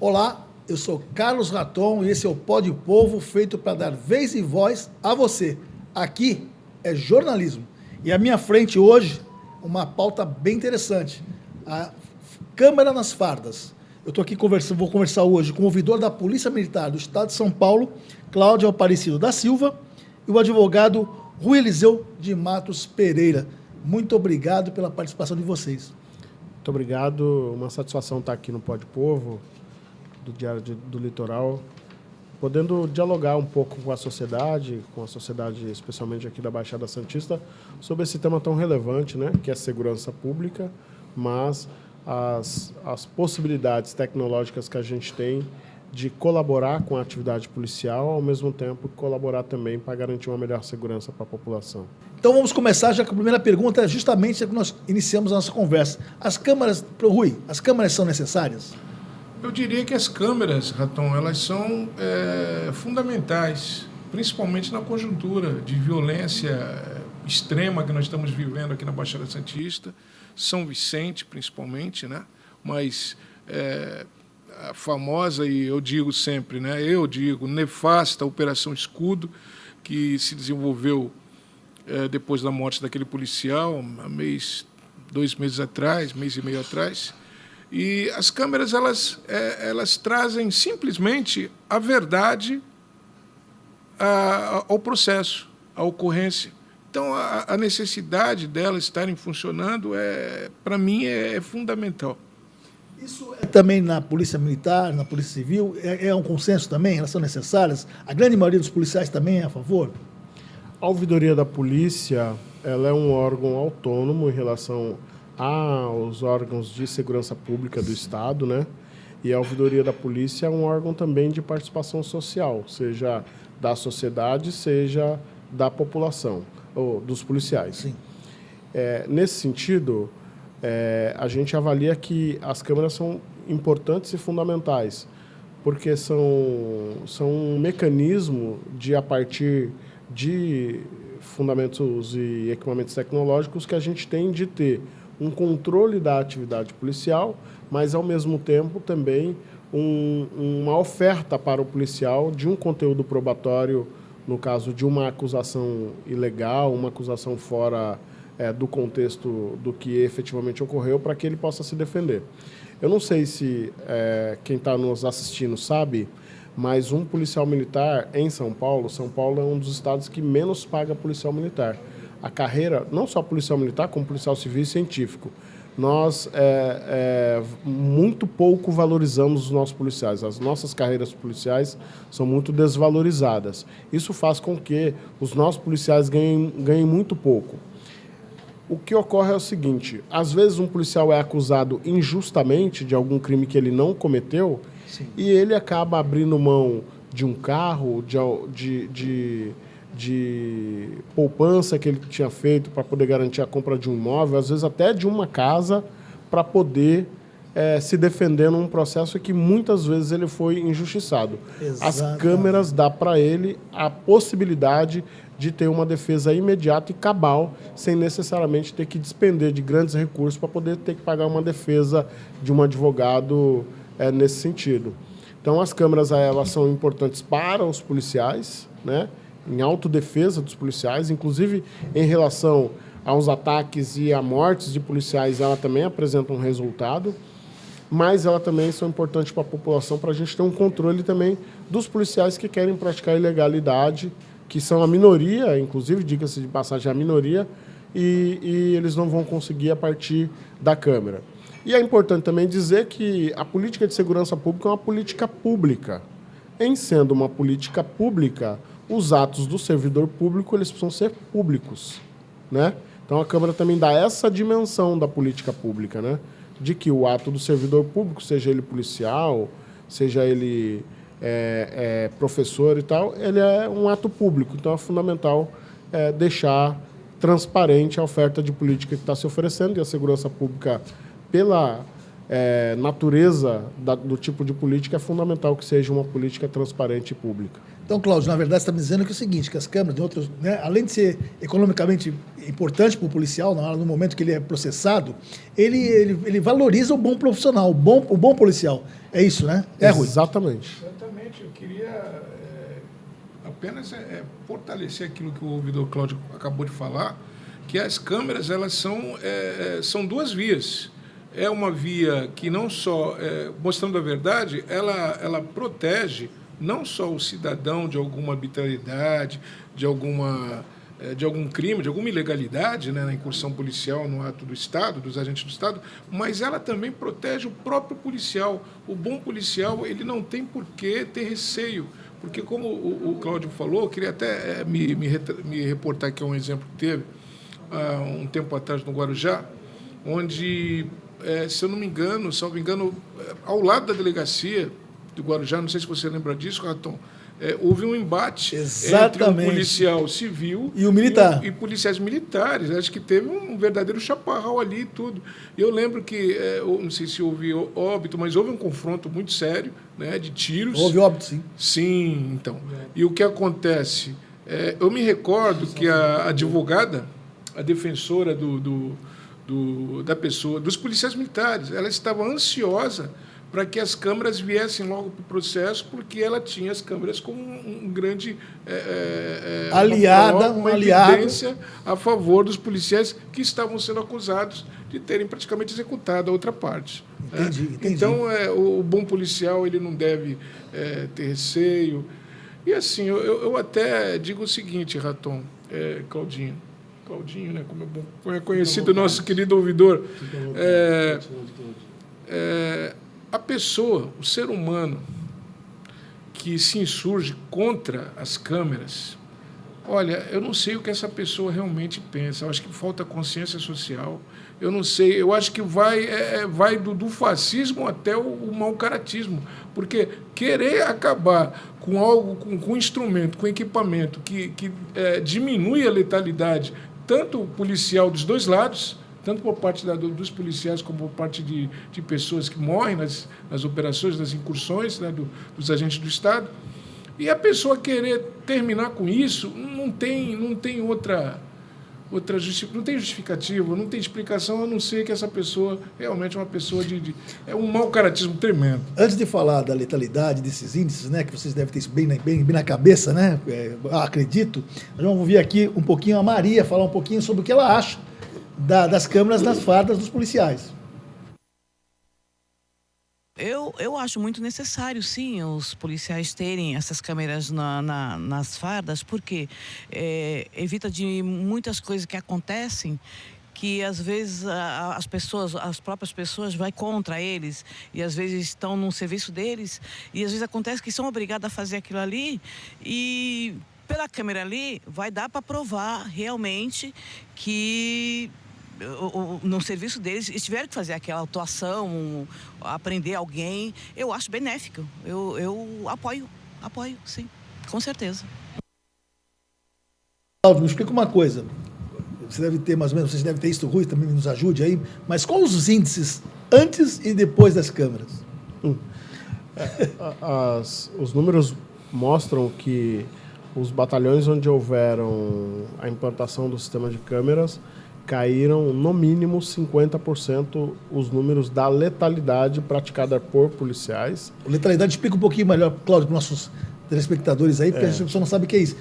Olá, eu sou Carlos Raton e esse é o Pode Povo, feito para dar vez e voz a você. Aqui é jornalismo. E à minha frente hoje, uma pauta bem interessante. A Câmara nas Fardas. Eu estou aqui vou conversar hoje com o ouvidor da Polícia Militar do Estado de São Paulo, Cláudio Aparecido da Silva, e o advogado Rui Eliseu de Matos Pereira. Muito obrigado pela participação de vocês. Muito obrigado, uma satisfação estar aqui no Pode Povo, do Diário do Litoral, podendo dialogar um pouco com a sociedade especialmente aqui da Baixada Santista, sobre esse tema tão relevante, né, que é a segurança pública, mas as possibilidades tecnológicas que a gente tem de colaborar com a atividade policial, ao mesmo tempo colaborar também para garantir uma melhor segurança para a população. Então vamos começar, já que a primeira pergunta é justamente a que nós iniciamos a nossa conversa. As câmeras, Rui, as câmeras são necessárias? Eu diria que as câmeras, Raton, elas são fundamentais, principalmente na conjuntura de violência extrema que nós estamos vivendo aqui na Baixada Santista, São Vicente principalmente, né? Mas a famosa, e eu digo sempre, né? Nefasta Operação Escudo, que se desenvolveu depois da morte daquele policial, dois meses atrás, mês e meio atrás. E as câmeras, elas trazem simplesmente a verdade ao processo, à ocorrência. Então, a necessidade delas estarem funcionando, para mim, é fundamental. Isso é também na Polícia Militar, na Polícia Civil, é um consenso também? Elas são necessárias? A grande maioria dos policiais também é a favor? A Ouvidoria da Polícia, ela é um órgão autônomo em relação aos órgãos de segurança pública do Estado, né? E a Ouvidoria da Polícia é um órgão também de participação social, seja da sociedade, seja da população, ou dos policiais. Sim. Nesse sentido, a gente avalia que as câmeras são importantes e fundamentais, porque são um mecanismo de, a partir de fundamentos e equipamentos tecnológicos, que a gente tem de ter um controle da atividade policial, mas, ao mesmo tempo, também uma oferta para o policial de um conteúdo probatório, no caso de uma acusação ilegal, uma acusação fora do contexto do que efetivamente ocorreu, para que ele possa se defender. Eu não sei se quem está nos assistindo sabe, mas um policial militar em São Paulo é um dos estados que menos paga policial militar. A carreira, não só policial militar, como policial civil e científico. Nós muito pouco valorizamos os nossos policiais. As nossas carreiras policiais são muito desvalorizadas. Isso faz com que os nossos policiais ganhem muito pouco. O que ocorre é o seguinte: às vezes um policial é acusado injustamente de algum crime que ele não cometeu. Sim. E ele acaba abrindo mão de um carro, de poupança que ele tinha feito para poder garantir a compra de um imóvel, às vezes até de uma casa, para poder se defender num processo que muitas vezes ele foi injustiçado. Exatamente. As câmeras dão para ele a possibilidade de ter uma defesa imediata e cabal, sem necessariamente ter que despender de grandes recursos para poder ter que pagar uma defesa de um advogado nesse sentido. Então, as câmeras elas são importantes para os policiais, né? Em autodefesa dos policiais, inclusive em relação aos ataques e a mortes de policiais, ela também apresenta um resultado, mas ela também são importantes para a população, para a gente ter um controle também dos policiais que querem praticar ilegalidade, que são a minoria, inclusive, diga-se de passagem, a minoria, e eles não vão conseguir a partir da Câmara. E é importante também dizer que a política de segurança pública é uma política pública. Em sendo uma política pública, os atos do servidor público eles precisam ser públicos, né? Então a Câmara também dá essa dimensão da política pública, né? De que o ato do servidor público, seja ele policial, seja ele professor e tal, ele é um ato público. Então é fundamental deixar transparente a oferta de política que está se oferecendo, e a segurança pública, pela natureza do tipo de política, é fundamental que seja uma política transparente e pública. Então, Cláudio, na verdade, você está me dizendo que é o seguinte, que as câmeras, de outros, né, além de ser economicamente importante para o policial, no momento que ele é processado, ele valoriza o bom profissional, o bom policial. É isso, né? É, Rui? Exatamente. Exatamente. Eu queria apenas fortalecer aquilo que o ouvidor Cláudio acabou de falar, que as câmeras elas são duas vias. É uma via que não só, mostrando a verdade, ela protege não só o cidadão de alguma arbitrariedade, de algum crime, de alguma ilegalidade, né, na incursão policial no ato do Estado, dos agentes do Estado, mas ela também protege o próprio policial. O bom policial ele não tem por que ter receio, porque como o Cláudio falou, eu queria até me reportar aqui a um exemplo que teve há um tempo atrás no Guarujá, onde, se eu não me engano, salvo engano, ao lado da delegacia do Guarujá, não sei se você lembra disso, Raton, houve um embate entre um policial civil e o militar. E policiais militares. Acho que teve um verdadeiro chaparral ali e tudo. Eu lembro que, não sei se houve óbito, mas houve um confronto muito sério, né, de tiros. Houve óbito, sim. Sim, então. E o que acontece? Eu me recordo que a advogada, a defensora da pessoa, dos policiais militares, ela estava ansiosa para que as câmeras viessem logo para o processo, porque ela tinha as câmeras como um grande uma evidência a favor dos policiais que estavam sendo acusados de terem praticamente executado a outra parte. Entendi. Então, o bom policial ele não deve ter receio. E assim, eu até digo o seguinte, Raton, Claudinho, né, como é conhecido o nosso querido ouvidor, a pessoa, o ser humano que se insurge contra as câmeras, olha, eu não sei o que essa pessoa realmente pensa, eu acho que falta consciência social, eu não sei, eu acho que vai do fascismo até o mau-caratismo, porque querer acabar com algo, com instrumento, com equipamento que diminui a letalidade, tanto policial dos dois lados, tanto por parte dos policiais como por parte de pessoas que morrem nas operações, nas incursões, né, dos agentes do Estado. E a pessoa querer terminar com isso não tem justificativa, não tem explicação, a não ser que essa pessoa realmente é uma pessoa é um mau-caratismo tremendo. Antes de falar da letalidade, desses índices, né, que vocês devem ter isso bem na cabeça, né, acredito, nós vamos ouvir aqui um pouquinho a Maria falar um pouquinho sobre o que ela acha das câmeras nas fardas dos policiais. Eu acho muito necessário, sim, os policiais terem essas câmeras nas fardas, porque evita de muitas coisas que acontecem que às vezes as próprias pessoas vão contra eles e às vezes estão no serviço deles e às vezes acontece que são obrigados a fazer aquilo ali e pela câmera ali vai dar para provar realmente que no serviço deles, eles tiveram que fazer aquela atuação, aprender alguém. Eu acho benéfico. Eu apoio, sim, com certeza. Me explica uma coisa. Você deve ter mais ou menos, vocês devem ter isso, o Rui também nos ajude aí, mas quais os índices antes e depois das câmeras? Os números mostram que os batalhões onde houveram a implantação do sistema de câmeras caíram no mínimo 50% os números da letalidade praticada por policiais. Letalidade, explica um pouquinho melhor, Cláudio, para os nossos telespectadores aí, porque a pessoa não sabe o que é isso.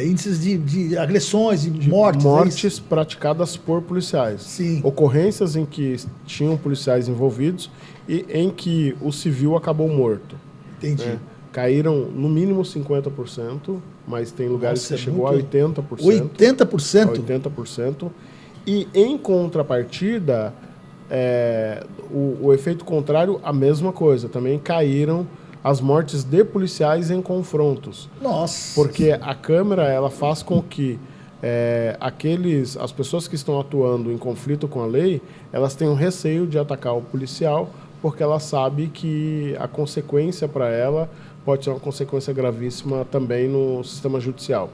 Índices de agressões, de mortes. Mortes praticadas por policiais. Sim. Ocorrências em que tinham policiais envolvidos e em que o civil acabou morto. Entendi. Caíram no mínimo 50%, mas tem lugares que chegou a 80%. 80%? 80%. E, em contrapartida, o efeito contrário, a mesma coisa. Também caíram as mortes de policiais em confrontos. Nossa! Porque a câmera ela faz com que as pessoas que estão atuando em conflito com a lei, elas tenham receio de atacar o policial, porque ela sabe que a consequência para ela pode ser uma consequência gravíssima também no sistema judicial.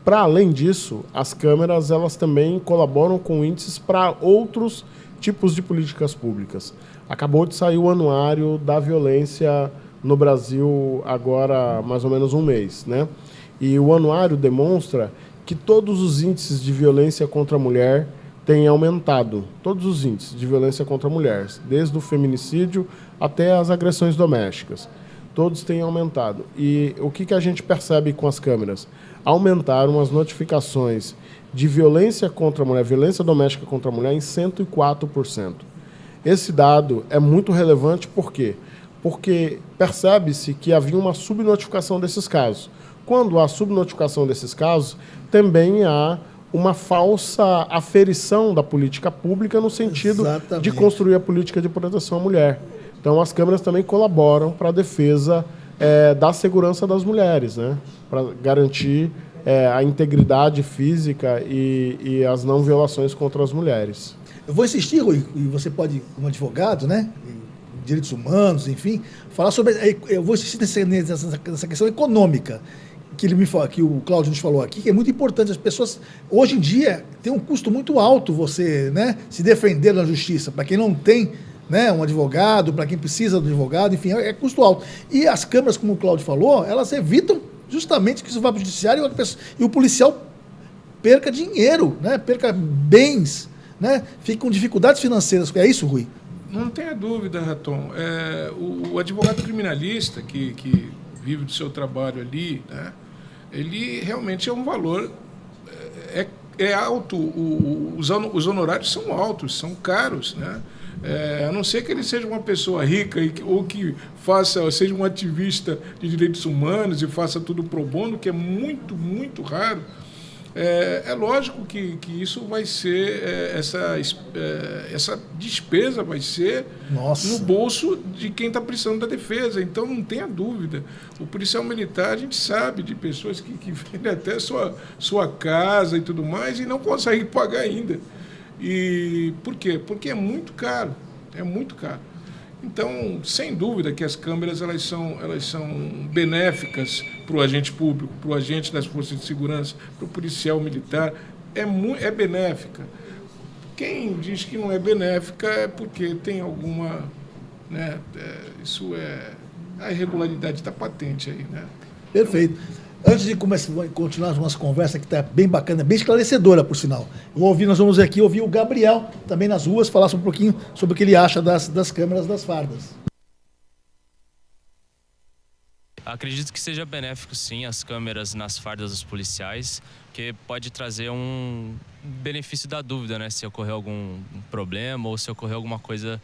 Para além disso, as câmeras elas também colaboram com índices para outros tipos de políticas públicas. Acabou de sair o anuário da violência no Brasil agora mais ou menos um mês, né? E o anuário demonstra que todos os índices de violência contra a mulher têm aumentado. Todos os índices de violência contra a mulher, desde o feminicídio até as agressões domésticas. Todos têm aumentado. E o que a gente percebe com as câmeras? Aumentaram as notificações de violência contra a mulher, violência doméstica contra a mulher, em 104%. Esse dado é muito relevante, por quê? Porque percebe-se que havia uma subnotificação desses casos. Quando há subnotificação desses casos, também há uma falsa aferição da política pública no sentido de construir a política de proteção à mulher. Então, as câmeras também colaboram para a defesa da segurança das mulheres, né? Para garantir a integridade física e as não violações contra as mulheres. Eu vou insistir, Rui, e você pode, como advogado, né, direitos humanos, enfim, falar sobre... Eu vou insistir nessa questão econômica, que o Cláudio nos falou aqui, que é muito importante. As pessoas, hoje em dia, tem um custo muito alto você, né, se defender na justiça. Para quem não tem, né, um advogado, para quem precisa do advogado, enfim, é custo alto. E as câmeras, como o Cláudio falou, elas evitam justamente que isso vá para o judiciário e o policial perca dinheiro, né, perca bens, né, fica com dificuldades financeiras. É isso, Rui? Não tenha dúvida, Raton. O advogado criminalista que vive do seu trabalho ali, né, ele realmente é um valor alto. Os honorários são altos, são caros, né? A não ser que ele seja uma pessoa rica ou que seja um ativista de direitos humanos e faça tudo pro bono, que é muito, muito raro. É lógico que isso vai ser, essa despesa vai ser no bolso de quem está precisando da defesa. Então, não tenha dúvida. O policial militar, a gente sabe de pessoas que vendem até sua casa e tudo mais e não conseguem pagar ainda. E por quê? Porque é muito caro. É muito caro. Então, sem dúvida que as câmeras elas são benéficas para o agente público, para o agente das forças de segurança, para o policial militar. É benéfica. Quem diz que não é benéfica é porque tem alguma... né, a irregularidade está patente aí, né? Perfeito. Antes de continuar a nossa conversa, que está bem bacana, bem esclarecedora, por sinal, nós vamos aqui ouvir o Gabriel, também nas ruas, falar um pouquinho sobre o que ele acha das câmeras das fardas. Acredito que seja benéfico, sim, as câmeras nas fardas dos policiais, porque pode trazer um benefício da dúvida, né? Se ocorrer algum problema ou se ocorrer alguma coisa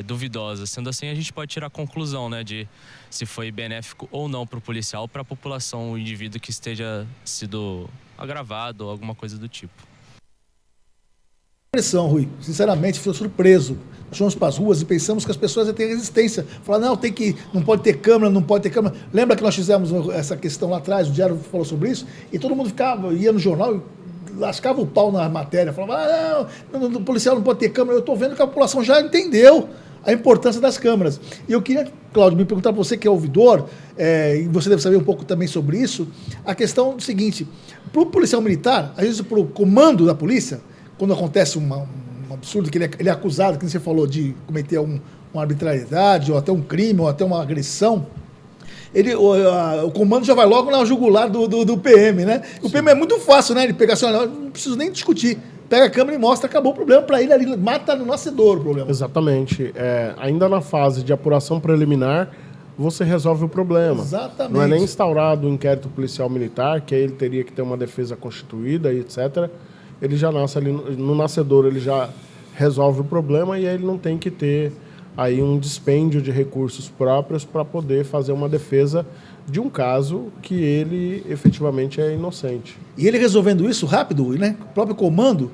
duvidosa. Sendo assim, a gente pode tirar a conclusão, né, de se foi benéfico ou não para o policial, para a população, o indivíduo que esteja sido agravado ou alguma coisa do tipo. Impressão, Rui. Sinceramente, fui surpreso. Nós fomos para as ruas e pensamos que as pessoas iam ter resistência. Falaram, não pode ter câmera, não pode ter câmera. Lembra que nós fizemos essa questão lá atrás, o Diário falou sobre isso, e todo mundo ia no jornal e lascava o pau na matéria, falava, o policial não pode ter câmera. Eu estou vendo que a população já entendeu a importância das câmeras. E eu queria, Cláudio, me perguntar para você que é ouvidor, e você deve saber um pouco também sobre isso, a questão do seguinte, para o policial militar, às vezes para o comando da polícia, quando acontece um absurdo, que ele é acusado, que você falou, de cometer uma arbitrariedade, ou até um crime, ou até uma agressão, o comando já vai logo na jugular do PM, né? O PM é muito fácil, né? Ele pega assim, olha, não preciso nem discutir. Pega a câmera e mostra, acabou o problema para ele ali, mata no nascedor o problema. Exatamente. Ainda na fase de apuração preliminar, você resolve o problema. Exatamente. Não é nem instaurado o inquérito policial militar, que aí ele teria que ter uma defesa constituída e etc. Ele já nasce ali no nascedor, ele já resolve o problema e aí ele não tem que ter aí um dispêndio de recursos próprios para poder fazer uma defesa de um caso que ele efetivamente é inocente. E ele resolvendo isso rápido, né? O próprio comando,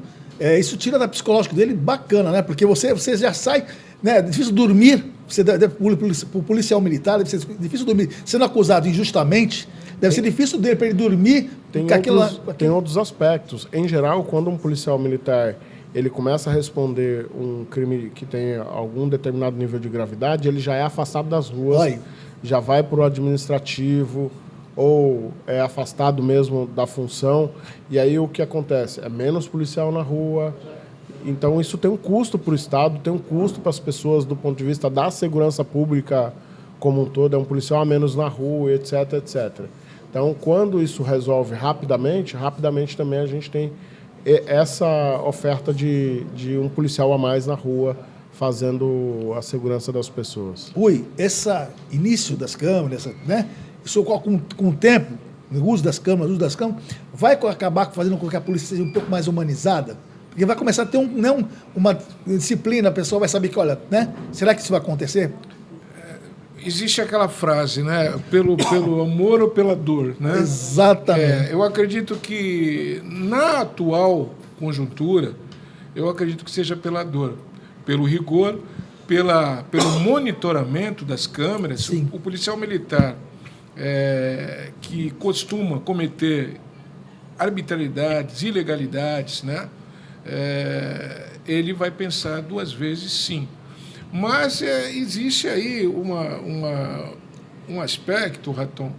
isso tira da psicológico dele bacana, né? Porque você já sai, né? É difícil dormir, o policial militar, deve ser difícil dormir sendo acusado injustamente. Deve ser difícil dele para ele dormir. Tem outros aspectos. Em geral, quando um policial militar ele começa a responder um crime que tem algum determinado nível de gravidade, ele já é afastado das ruas, já vai para o administrativo ou é afastado mesmo da função. E aí o que acontece? É menos policial na rua. Então isso tem um custo para o Estado, tem um custo para as pessoas do ponto de vista da segurança pública como um todo, é um policial a menos na rua, etc, etc. Então, quando isso resolve rapidamente também a gente tem essa oferta de um policial a mais na rua, fazendo a segurança das pessoas. Rui, esse início das câmeras, né? Isso com o tempo, o uso das câmeras, vai acabar fazendo com que a polícia seja um pouco mais humanizada? Porque vai começar a ter uma disciplina, a pessoa vai saber que, olha, né? Será que isso vai acontecer? Existe aquela frase, né? Pelo amor ou pela dor, né? Exatamente. Eu acredito que na atual conjuntura, eu acredito que seja pela dor, pelo rigor, pelo monitoramento das câmeras. Sim. O policial militar que costuma cometer arbitrariedades, ilegalidades, né? Ele vai pensar duas vezes, sim. Mas existe aí um aspecto, Raton,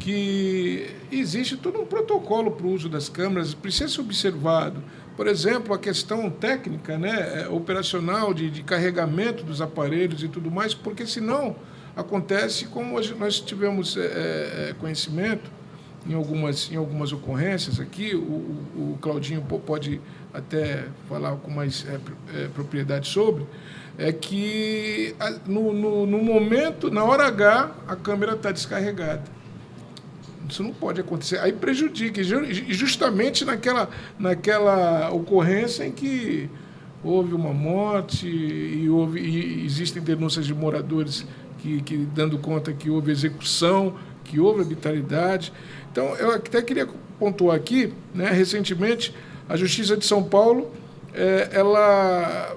que existe todo um protocolo para o uso das câmeras, precisa ser observado. Por exemplo, a questão técnica, né, operacional, de carregamento dos aparelhos e tudo mais, porque senão acontece como nós tivemos conhecimento em algumas ocorrências aqui, o Claudinho pode até falar com mais propriedade sobre, que no momento, na hora H, a câmera está descarregada. Isso não pode acontecer. Aí prejudica, justamente naquela ocorrência em que houve uma morte e existem denúncias de moradores que dando conta que houve execução, que houve arbitrariedade. Então, eu até queria pontuar aqui, né, recentemente, a Justiça de São Paulo, ela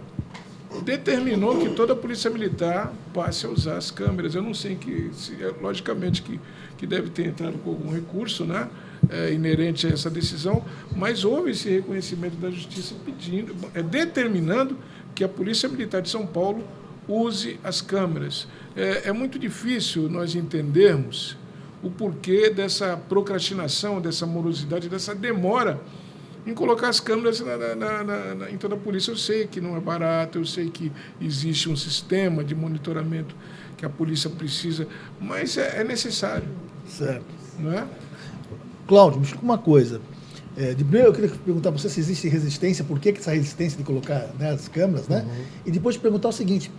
determinou que toda a Polícia Militar passe a usar as câmeras. Eu não sei logicamente que deve ter entrado com algum recurso, né, inerente a essa decisão, mas houve esse reconhecimento da Justiça determinando que a Polícia Militar de São Paulo use as câmeras. É muito difícil nós entendermos o porquê dessa procrastinação, dessa morosidade, dessa demora em colocar as câmeras em toda a polícia. Eu sei que não é barato, eu sei que existe um sistema de monitoramento que a polícia precisa, mas é necessário. Certo. Não é? Cláudio, me explica uma coisa. De primeiro eu queria perguntar para você se existe resistência, por que essa resistência de colocar, né, as câmeras, né? Uhum. E depois te perguntar o seguinte,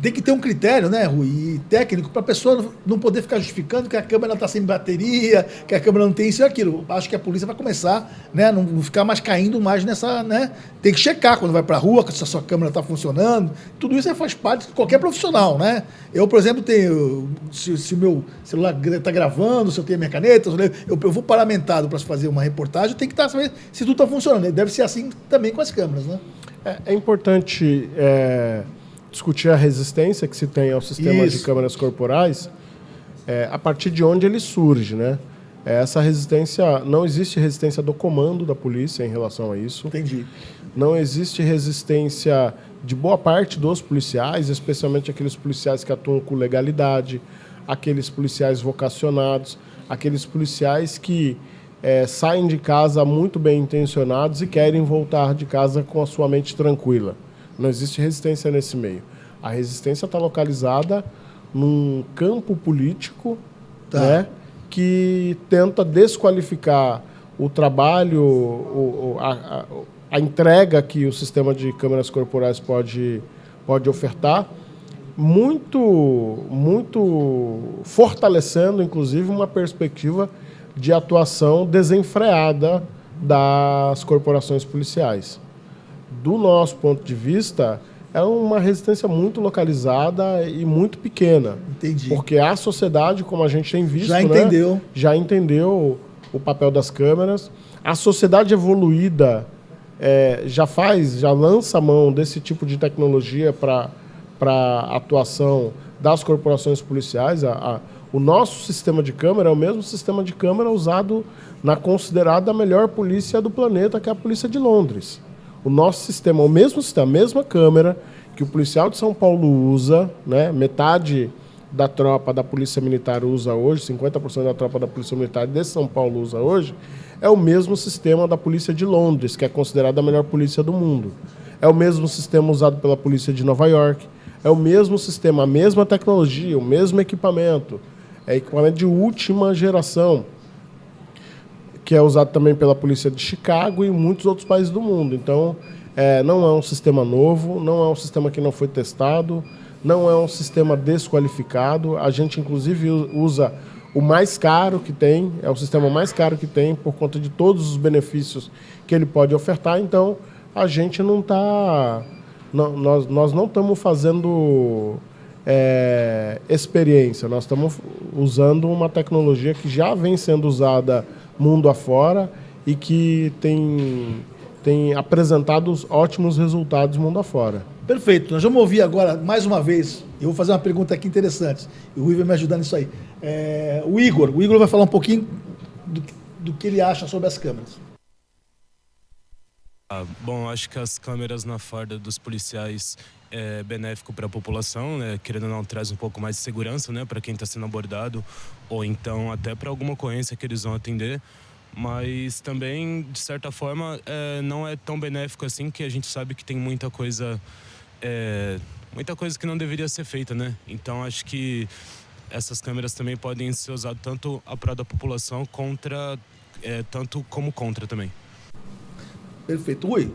tem que ter um critério, né, Rui, e técnico, para a pessoa não poder ficar justificando que a câmera está sem bateria, que a câmera não tem isso e aquilo. Acho que a polícia vai começar, né, não ficar mais caindo mais nessa, né, tem que checar quando vai para a rua, se a sua câmera está funcionando. Tudo isso faz parte de qualquer profissional, né? Eu, por exemplo, tenho, se o meu celular está gravando, se eu tenho minha caneta, eu vou paramentado para fazer uma reportagem, tem que estar sabendo se tudo está funcionando. Deve ser assim também com as câmeras, né? É importante discutir a resistência que se tem ao sistema de câmeras corporais, a partir de onde ele surge, né? Essa resistência, não existe resistência do comando da polícia em relação a isso. Entendi. Não existe resistência de boa parte dos policiais, especialmente aqueles policiais que atuam com legalidade, aqueles policiais vocacionados, aqueles policiais que saem de casa muito bem intencionados e querem voltar de casa com a sua mente tranquila. Não existe resistência nesse meio. A resistência está localizada num campo político, né, que tenta desqualificar o trabalho, a entrega que o sistema de câmeras corporais pode ofertar, muito fortalecendo, inclusive, uma perspectiva de atuação desenfreada das corporações policiais. Do nosso ponto de vista, é uma resistência muito localizada e muito pequena. Entendi. Porque a sociedade, como a gente tem visto, já entendeu o papel das câmeras. A sociedade evoluída já lança a mão desse tipo de tecnologia para a atuação das corporações policiais. O nosso sistema de câmera é o mesmo sistema de câmera usado na considerada melhor polícia do planeta, que é a Polícia de Londres. O nosso sistema é o mesmo sistema, a mesma câmera que o policial de São Paulo usa, né? Metade da tropa da Polícia Militar usa hoje, 50% da tropa da Polícia Militar de São Paulo usa hoje, é o mesmo sistema da Polícia de Londres, que é considerada a melhor polícia do mundo. É o mesmo sistema usado pela Polícia de Nova York, é o mesmo sistema, a mesma tecnologia, o mesmo equipamento. É equipamento de última geração, que é usado também pela polícia de Chicago e muitos outros países do mundo. Então, não é um sistema novo, não é um sistema que não foi testado, não é um sistema desqualificado. A gente, inclusive, usa o mais caro que tem, é o sistema mais caro que tem, por conta de todos os benefícios que ele pode ofertar. Então, a gente não está... Nós não estamos fazendo experiência, nós estamos usando uma tecnologia que já vem sendo usada mundo afora e que tem apresentado ótimos resultados mundo afora. Perfeito. Nós vamos ouvir agora, mais uma vez, eu vou fazer uma pergunta aqui interessante, e o Rui vai me ajudar nisso aí. O Igor vai falar um pouquinho do que ele acha sobre as câmeras. Bom, acho que as câmeras na farda dos policiais é benéfico para a população, né? Querendo ou não, traz um pouco mais de segurança, né, para quem está sendo abordado, ou então até para alguma ocorrência que eles vão atender. Mas também, de certa forma, não é tão benéfico assim, que a gente sabe que tem muita coisa que não deveria ser feita, né? Então, acho que essas câmeras também podem ser usadas tanto a prol da população tanto como contra também. Perfeito. Rui,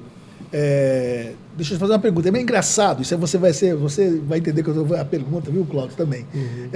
deixa eu te fazer uma pergunta. É meio engraçado, isso você vai entender que eu vou a pergunta, viu, Cláudio, também. Uhum.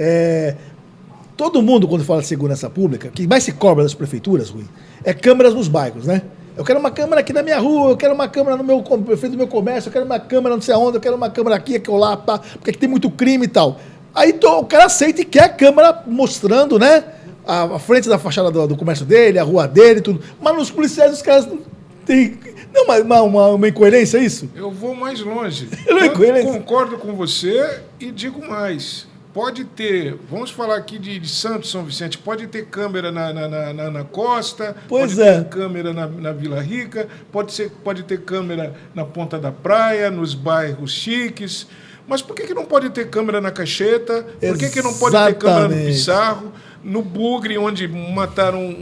Todo mundo, quando fala de segurança pública, que mais se cobra das prefeituras, Rui, é câmeras nos bairros, né? Eu quero uma câmera aqui na minha rua, eu quero uma câmera no frente do meu comércio, eu quero uma câmera não sei aonde, eu quero uma câmera aqui lá, porque aqui tem muito crime e tal. Aí o cara aceita e quer a câmera mostrando, né? A frente da fachada do comércio dele, a rua dele, tudo. Mas nos policiais os caras não tem... Não, uma incoerência é isso? Eu vou mais longe. Eu concordo com você e digo mais. Pode ter, vamos falar aqui de Santos, São Vicente, pode ter câmera na costa, pode ter câmera na Vila Rica, pode ter câmera na ponta da praia, nos bairros chiques. Mas por que não pode ter câmera na Cacheta? Por que não pode ter câmera no Pissarro? No Bugre, onde mataram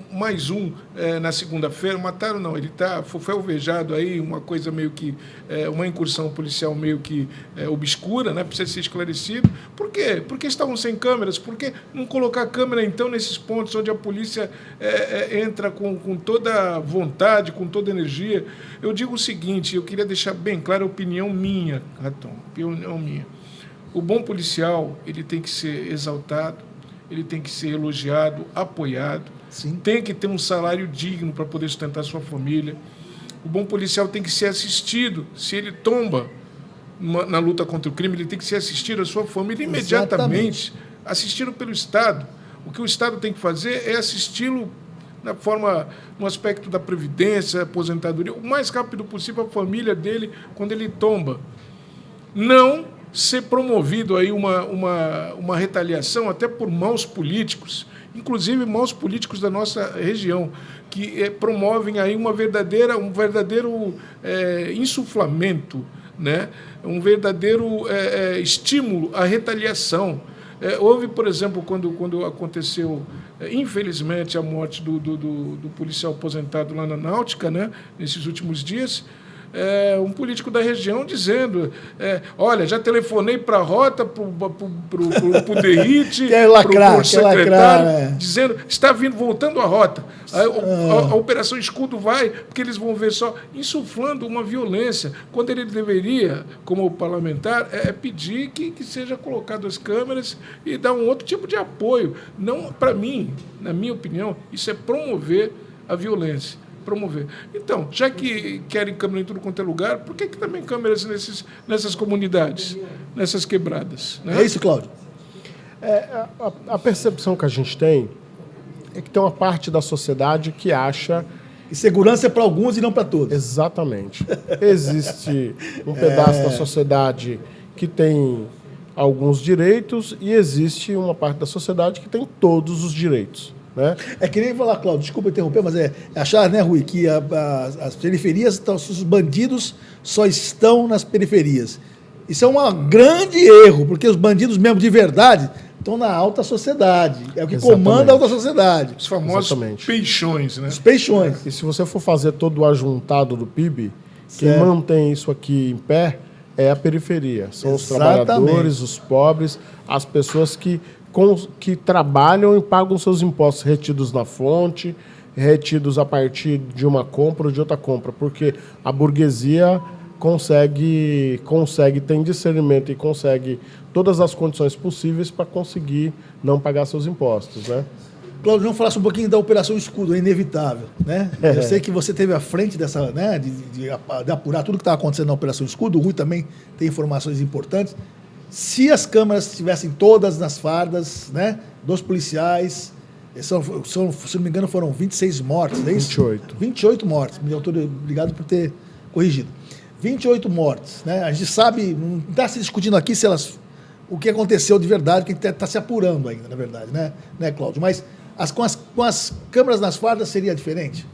mais um na segunda-feira. Mataram não, ele foi alvejado aí, uma coisa meio que... uma incursão policial meio que obscura, né? Precisa ser esclarecido. Por quê? Porque estavam sem câmeras. Por que não colocar câmera, então, nesses pontos onde a polícia entra com toda vontade, com toda energia? Eu digo o seguinte, eu queria deixar bem claro a opinião minha, Raton, opinião minha. O bom policial, ele tem que ser exaltado, ele tem que ser elogiado, apoiado. Sim. Tem que ter um salário digno para poder sustentar sua família. O bom policial tem que ser assistido. Se ele tomba na luta contra o crime, ele tem que ser assistido, a sua família imediatamente, assistido pelo Estado. O que o Estado tem que fazer é assisti-lo no aspecto da previdência, aposentadoria, o mais rápido possível a família dele quando ele tomba. Não ser promovido aí uma retaliação até por maus políticos, inclusive maus políticos da nossa região, que promovem aí um verdadeiro insuflamento, né? Um verdadeiro estímulo à retaliação. Houve, por exemplo, quando aconteceu, infelizmente, a morte do policial aposentado lá na Náutica, né? Nesses últimos dias, um político da região dizendo, olha, já telefonei para a Rota, para o DERIT, para o secretário, dizendo, está voltando a Rota. A Operação Escudo vai, porque eles vão ver só, insuflando uma violência, quando ele deveria, como parlamentar, pedir que seja colocado as câmeras e dar um outro tipo de apoio. Não, para mim, na minha opinião, isso é promover a violência. Então, já que querem câmera em tudo quanto é lugar, por que também câmeras nessas comunidades, nessas quebradas? Né? É isso, Cláudio? A percepção que a gente tem é que tem uma parte da sociedade que acha... E segurança é para alguns e não para todos. Exatamente. Existe um pedaço da sociedade que tem alguns direitos e existe uma parte da sociedade que tem todos os direitos. Né? É que nem falar, Cláudio, desculpa interromper, mas achar, né, Rui, que as periferias, os bandidos só estão nas periferias. Isso é um grande erro, porque os bandidos mesmo de verdade estão na alta sociedade. É o que comanda a alta sociedade. Os famosos peixões, né? Os peixões. E se você for fazer todo o ajuntado do PIB, quem mantém isso aqui em pé é a periferia. São os Exatamente. trabalhadores, os pobres, as pessoas que trabalham e pagam seus impostos retidos na fonte, retidos a partir de uma compra ou de outra compra, porque a burguesia consegue tem discernimento e consegue todas as condições possíveis para conseguir não pagar seus impostos, né? Cláudio, vamos falar um pouquinho da Operação Escudo, é inevitável, né? Eu sei que você teve à frente dessa, né, de apurar tudo que estava acontecendo na Operação Escudo. O Rui também tem informações importantes. Se as câmeras estivessem todas nas fardas, né, dos policiais, se não me engano, foram 26 mortes, é isso? 28. 28 mortes. Obrigado por ter corrigido. 28 mortes, né? A gente sabe, não está se discutindo aqui o que aconteceu de verdade, que está se apurando ainda, na verdade, né, Cláudio? Mas com as câmeras nas fardas seria diferente?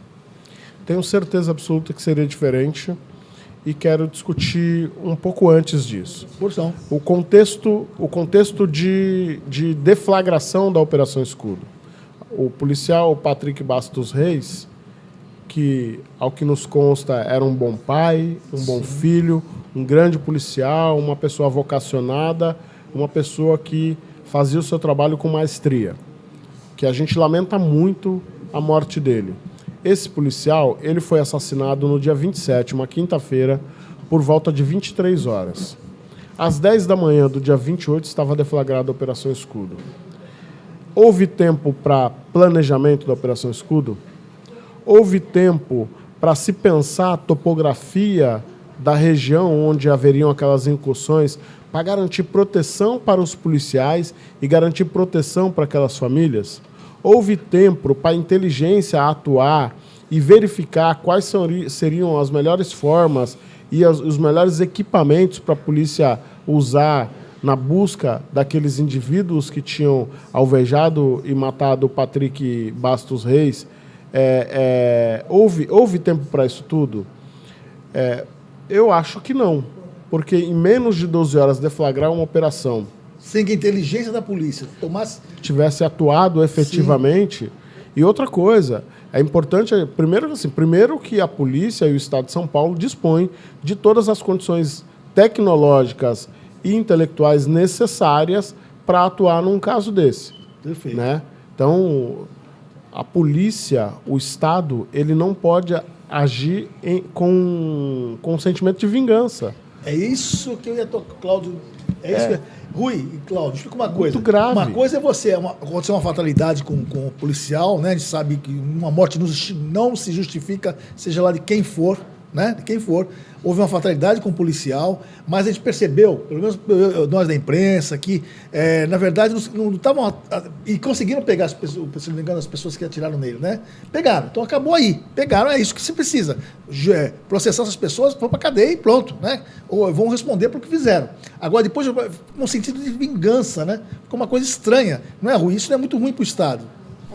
Tenho certeza absoluta que seria diferente e quero discutir um pouco antes disso. Porção. O contexto de deflagração da Operação Escudo. O policial Patrick Bastos Reis, que, ao que nos consta, era um bom pai, um bom filho, um grande policial, uma pessoa vocacionada, uma pessoa que fazia o seu trabalho com maestria, que a gente lamenta muito a morte dele. Esse policial, ele foi assassinado no dia 27, uma quinta-feira, por volta de 23 horas. Às 10 da manhã do dia 28 estava deflagrada a Operação Escudo. Houve tempo para planejamento da Operação Escudo? Houve tempo para se pensar a topografia da região onde haveriam aquelas incursões, para garantir proteção para os policiais e garantir proteção para aquelas famílias? Houve tempo para a inteligência atuar e verificar quais seriam as melhores formas e os melhores equipamentos para a polícia usar na busca daqueles indivíduos que tinham alvejado e matado o Patrick Bastos Reis? Houve tempo para isso tudo? Eu acho que não, porque em menos de 12 horas deflagrar uma operação sem que a inteligência da polícia tivesse atuado efetivamente. Sim. E outra coisa, é importante, primeiro que a polícia e o Estado de São Paulo dispõem de todas as condições tecnológicas e intelectuais necessárias para atuar num caso desse. Perfeito. Né? Então, a polícia, o Estado, ele não pode agir com sentimento de vingança. É isso que eu ia tocar, Cláudio. Rui e Cláudio, explica uma coisa. Muito grave. Uma coisa é acontecer uma fatalidade com o policial, né? A gente sabe que uma morte não se justifica, seja lá de quem for, né? De quem for. Houve uma fatalidade com o policial, mas a gente percebeu, pelo menos nós da imprensa, que, na verdade, não estavam... E conseguiram pegar, se não me engano, as pessoas que atiraram nele, né? Pegaram. Então, acabou aí. Pegaram, é isso que se precisa. Processar essas pessoas, vão para a cadeia e pronto, né? Ou vão responder pelo que fizeram. Agora, depois, no sentido de vingança, né? Ficou uma coisa estranha. Não é ruim? Isso não é muito ruim para o Estado.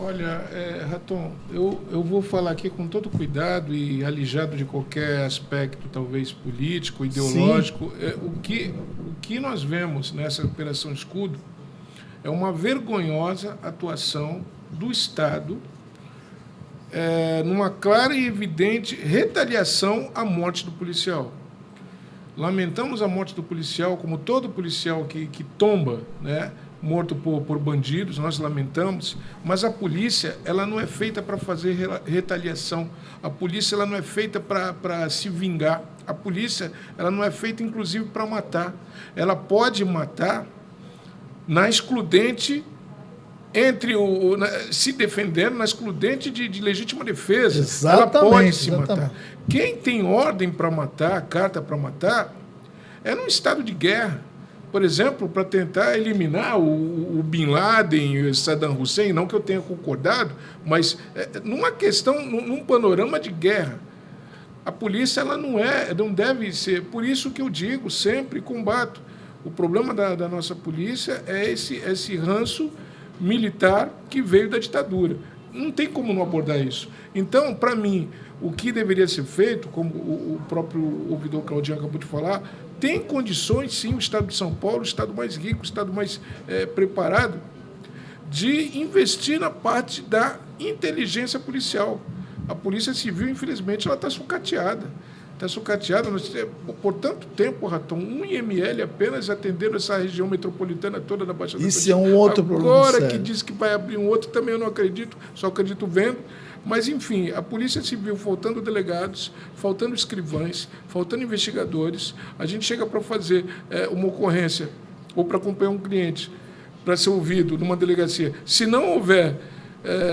Olha, Raton, eu vou falar aqui com todo cuidado e alijado de qualquer aspecto, talvez político, ideológico. O que nós vemos nessa Operação Escudo é uma vergonhosa atuação do Estado numa clara e evidente retaliação à morte do policial. Lamentamos a morte do policial, como todo policial que tomba, né? Morto por bandidos, nós lamentamos, mas a polícia ela não é feita para fazer retaliação, a polícia ela não é feita para se vingar, a polícia ela não é feita inclusive para matar, ela pode matar na excludente se defendendo, na excludente de legítima defesa. Exatamente, ela pode se exatamente. matar. Quem tem ordem para matar, carta para matar, é num estado de guerra. Por exemplo, para tentar eliminar o Bin Laden e o Saddam Hussein, não que eu tenha concordado, mas numa questão, num panorama de guerra. A polícia ela não deve ser, por isso que eu digo, sempre combato. O problema da nossa polícia é esse ranço militar que veio da ditadura. Não tem como não abordar isso. Então, para mim, o que deveria ser feito, como o próprio ouvidor Claudinho acabou de falar, tem condições, sim, o Estado de São Paulo, o Estado mais rico, o Estado mais preparado, de investir na parte da inteligência policial. A Polícia Civil, infelizmente, ela está sucateada. está sucateada. Por tanto tempo, Raton, um IML apenas atendendo essa região metropolitana toda da Baixada Santista. Isso é um outro problema. Agora que diz que vai abrir um outro, também eu não acredito, só acredito vendo. Mas, enfim, a Polícia Civil, faltando delegados, faltando escrivães, faltando investigadores, a gente chega para fazer uma ocorrência ou para acompanhar um cliente, para ser ouvido numa delegacia. Se não houver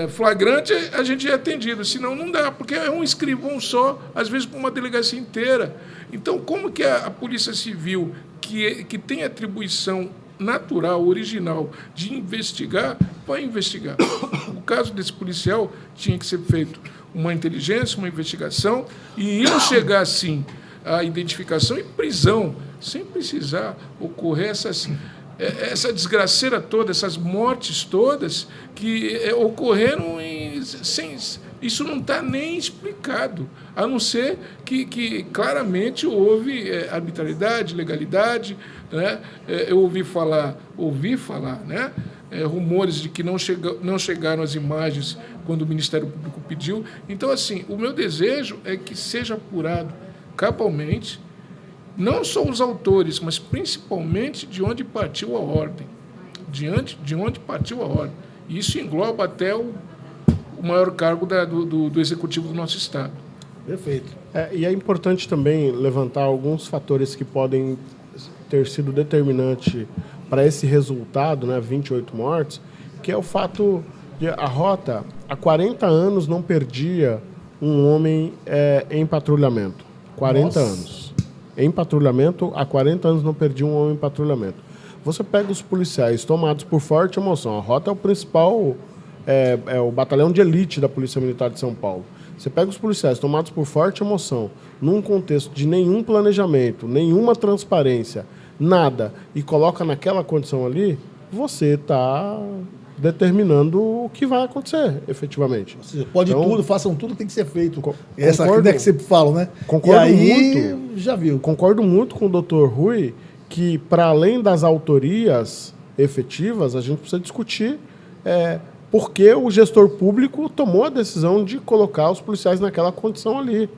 flagrante, a gente é atendido. Senão, não dá, porque é um escrivão só, às vezes, para uma delegacia inteira. Então, como que a Polícia Civil, que tem atribuição natural, original, de investigar, vai investigar? O caso desse policial tinha que ser feito uma inteligência, uma investigação, e iam chegar, assim, à identificação e prisão, sem precisar ocorrer essa desgraceira toda, essas mortes todas que ocorreram sem... Isso não está nem explicado, a não ser que claramente houve arbitrariedade, legalidade, né? Eu ouvi falar, né? Rumores de que não chegaram as imagens quando o Ministério Público pediu. Então, assim, o meu desejo é que seja apurado cabalmente, não só os autores, mas principalmente de onde partiu a ordem. De onde partiu a ordem. E isso engloba até o maior cargo do Executivo do nosso Estado. Perfeito. E é importante também levantar alguns fatores que podem ter sido determinante para esse resultado, né, 28 mortes, que é o fato de a rota, há 40 anos, não perdia um homem em patrulhamento. 40 anos. Em patrulhamento, há 40 anos não perdia um homem em patrulhamento. Você pega os policiais tomados por forte emoção. A rota é o principal, o batalhão de elite da Polícia Militar de São Paulo. Você pega os policiais tomados por forte emoção, num contexto de nenhum planejamento, nenhuma transparência, nada, e coloca naquela condição ali, você está determinando o que vai acontecer, efetivamente. Ou seja, pode então, tudo, façam tudo que tem que ser feito. Essa ideia que sempre falam, né? Concordo e aí, muito. Já viu. Concordo muito com o Dr. Rui que, para além das autorias efetivas, a gente precisa discutir por que o gestor público tomou a decisão de colocar os policiais naquela condição ali,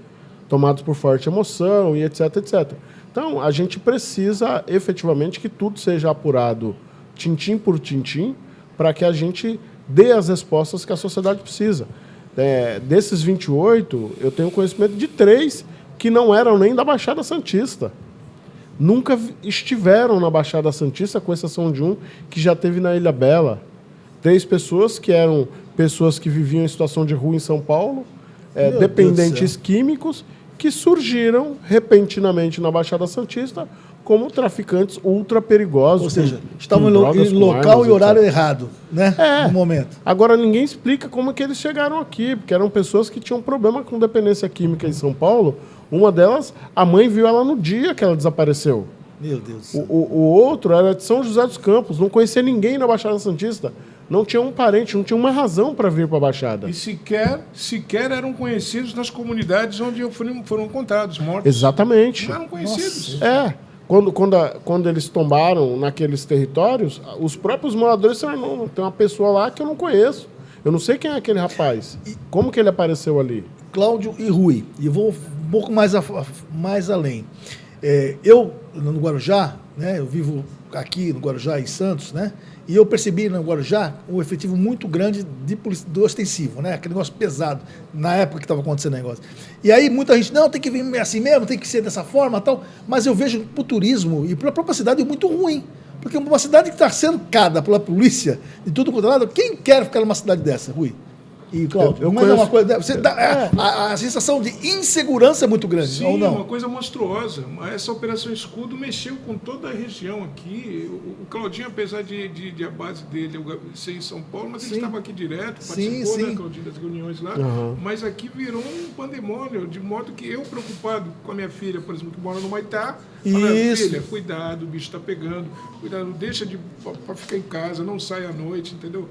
tomados por forte emoção e etc, etc. Então, a gente precisa efetivamente que tudo seja apurado tintim por tintim para que a gente dê as respostas que a sociedade precisa. Desses 28, eu tenho conhecimento de 3 que não eram nem da Baixada Santista. Nunca estiveram na Baixada Santista, com exceção de um que já teve na Ilha Bela. 3 pessoas que eram pessoas que viviam em situação de rua em São Paulo, dependentes químicos, que surgiram repentinamente na Baixada Santista como traficantes ultra perigosos. Ou seja, estavam em local e horário errado, né? No momento. Agora, ninguém explica como é que eles chegaram aqui, porque eram pessoas que tinham problema com dependência química em São Paulo. Uma delas, a mãe viu ela no dia que ela desapareceu. Meu Deus do céu. O outro era de São José dos Campos, não conhecia ninguém na Baixada Santista. Não tinha um parente, não tinha uma razão para vir para a Baixada. E sequer eram conhecidos nas comunidades onde foram encontrados mortos. Exatamente. Não eram conhecidos. Quando eles tombaram naqueles territórios, os próprios moradores disseram, não, tem uma pessoa lá que eu não conheço. Eu não sei quem é aquele rapaz. Como que ele apareceu ali? Cláudio e Rui. E vou um pouco mais além. Eu, no Guarujá, né, eu vivo aqui no Guarujá, em Santos, né? E eu percebi no Guarujá um efetivo muito grande do ostensivo, né? Aquele negócio pesado, na época que estava acontecendo o negócio. E aí muita gente, não, tem que vir assim mesmo, tem que ser dessa forma e tal. Mas eu vejo para o turismo e para a própria cidade muito ruim. Porque uma cidade que está cercada pela polícia de tudo quanto é lado, quem quer ficar numa cidade dessa, Rui? E, Cláudio, eu mas conheço... é uma coisa. A sensação de insegurança é muito grande, Sim, ou não? Uma coisa monstruosa. Essa Operação Escudo mexeu com toda a região aqui. O Claudinho, apesar de a base dele ser em São Paulo, mas ele estava aqui direto, participou, né, Claudinho, das reuniões lá. Mas aqui virou um pandemônio, de modo que eu, preocupado com a minha filha, por exemplo, que mora no Maitá, falei, filha, cuidado, o bicho está pegando, cuidado, deixa para ficar em casa, não sai à noite, entendeu?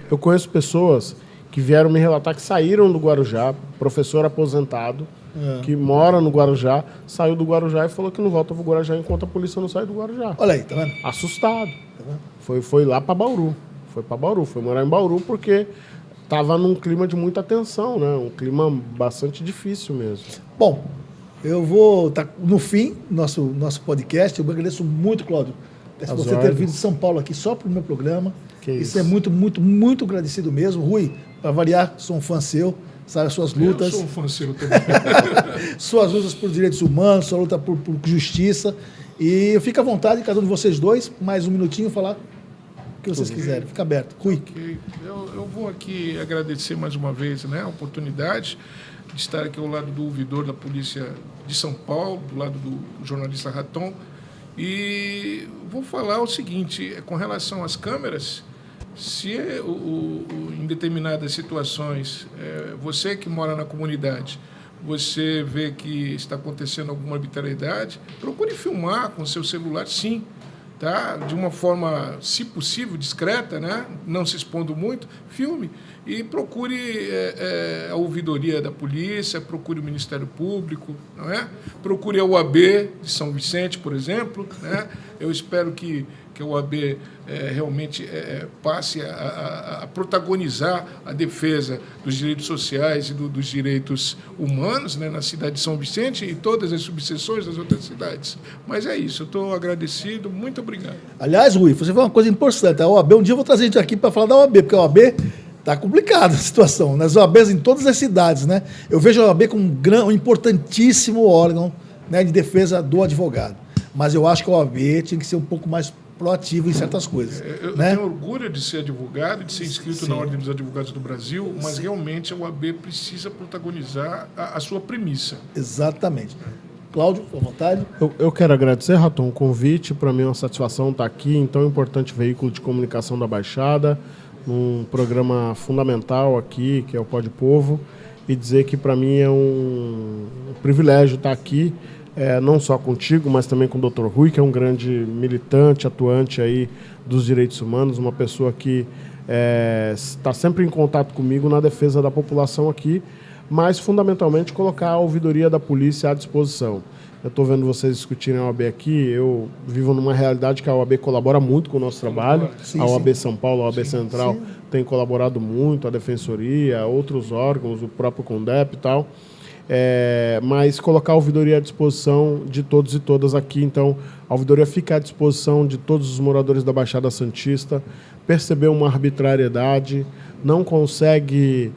Eu conheço pessoas que vieram me relatar que saíram do Guarujá, professor aposentado, que mora no Guarujá, saiu do Guarujá e falou que não volta para o Guarujá enquanto a polícia não sai do Guarujá. Olha aí, tá vendo? Assustado. Foi lá para Bauru. Foi morar em Bauru porque estava num clima de muita tensão, né? Um clima bastante difícil mesmo. Bom, eu vou estar no fim do nosso podcast. Eu agradeço muito, Cláudio, por você ter vindo de São Paulo aqui só para o meu programa. Isso é muito, muito, muito agradecido mesmo. Rui, para variar, sou um fã seu, sabe as suas lutas. Eu sou um fã seu também. Suas lutas por direitos humanos, sua luta por justiça. E fica à vontade, cada um de vocês dois, mais um minutinho, falar o que vocês quiserem. Fica aberto. Rui. Okay. Eu vou aqui agradecer mais uma vez, né, a oportunidade de estar aqui ao lado do ouvidor da Polícia de São Paulo, do lado do jornalista Raton. E vou falar o seguinte, com relação às câmeras, se em determinadas situações, você que mora na comunidade, você vê que está acontecendo alguma arbitrariedade, procure filmar com seu celular, sim, tá? De uma forma, se possível, discreta, né? Não se expondo muito, filme e procure a ouvidoria da polícia, procure o Ministério Público, não é? Procure a OAB de São Vicente, por exemplo, né? Eu espero que a OAB realmente passe a protagonizar a defesa dos direitos sociais e dos direitos humanos, né, na cidade de São Vicente e todas as subseções das outras cidades. Mas é isso, eu estou agradecido, muito obrigado. Aliás, Rui, você falou uma coisa importante, a OAB, um dia eu vou trazer a gente aqui para falar da OAB, porque a OAB está complicada a situação, nas OABs em todas as cidades, né? Eu vejo a OAB como um importantíssimo órgão, né, de defesa do advogado, mas eu acho que a OAB tinha que ser um pouco mais proativo em certas coisas. Eu né? tenho orgulho de ser advogado, de ser inscrito na Ordem dos Advogados do Brasil, mas realmente a OAB precisa protagonizar a sua premissa. Exatamente. Cláudio, à vontade. Eu quero agradecer, Raton, o convite. Para mim é uma satisfação estar aqui em tão importante veículo de comunicação da Baixada, num programa fundamental aqui, que é o Pode Povo, e dizer que para mim é um privilégio estar aqui, não só contigo, mas também com o Dr. Rui, que é um grande militante, atuante aí dos direitos humanos, uma pessoa que está sempre em contato comigo na defesa da população aqui, mas fundamentalmente colocar a ouvidoria da polícia à disposição. Eu estou vendo vocês discutirem a OAB aqui, eu vivo numa realidade que a OAB colabora muito com o nosso trabalho, a OAB São Paulo, a OAB Central tem colaborado muito, a Defensoria, outros órgãos, o próprio CONDEP e tal, mas colocar a ouvidoria à disposição de todos e todas aqui. Então, a ouvidoria fica à disposição de todos os moradores da Baixada Santista, perceber uma arbitrariedade, não consegue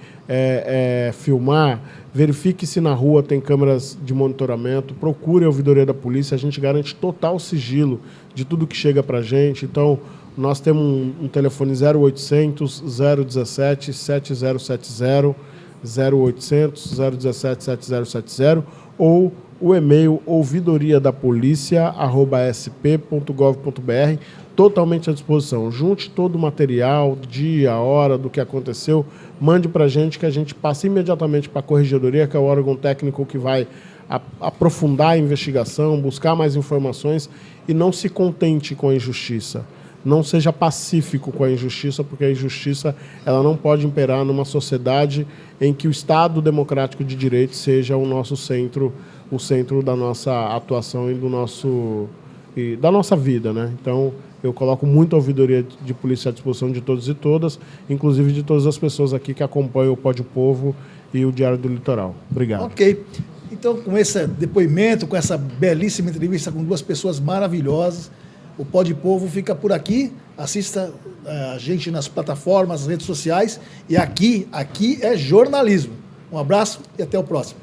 filmar, verifique se na rua tem câmeras de monitoramento, procure a ouvidoria da polícia, a gente garante total sigilo de tudo que chega para a gente. Então, nós temos um telefone 0800 017 7070, 0800 017 7070, ou o e-mail ouvidoriadapolicia@sp.gov.br, totalmente à disposição. Junte todo o material, dia, hora do que aconteceu, mande para a gente, que a gente passa imediatamente para a Corregedoria, que é o órgão técnico que vai aprofundar a investigação, buscar mais informações, e não se contente com a injustiça. Não seja pacífico com a injustiça, porque a injustiça ela não pode imperar numa sociedade em que o Estado democrático de direito seja o nosso centro, o centro da nossa atuação e da nossa vida, né? Então, eu coloco muito a ouvidoria de polícia à disposição de todos e todas, inclusive de todas as pessoas aqui que acompanham o Pode Povo e o Diário do Litoral. Obrigado. Ok. Então, com esse depoimento, com essa belíssima entrevista com duas pessoas maravilhosas, o Pode Povo fica por aqui. Assista a gente nas plataformas, nas redes sociais. E aqui é jornalismo. Um abraço e até o próximo.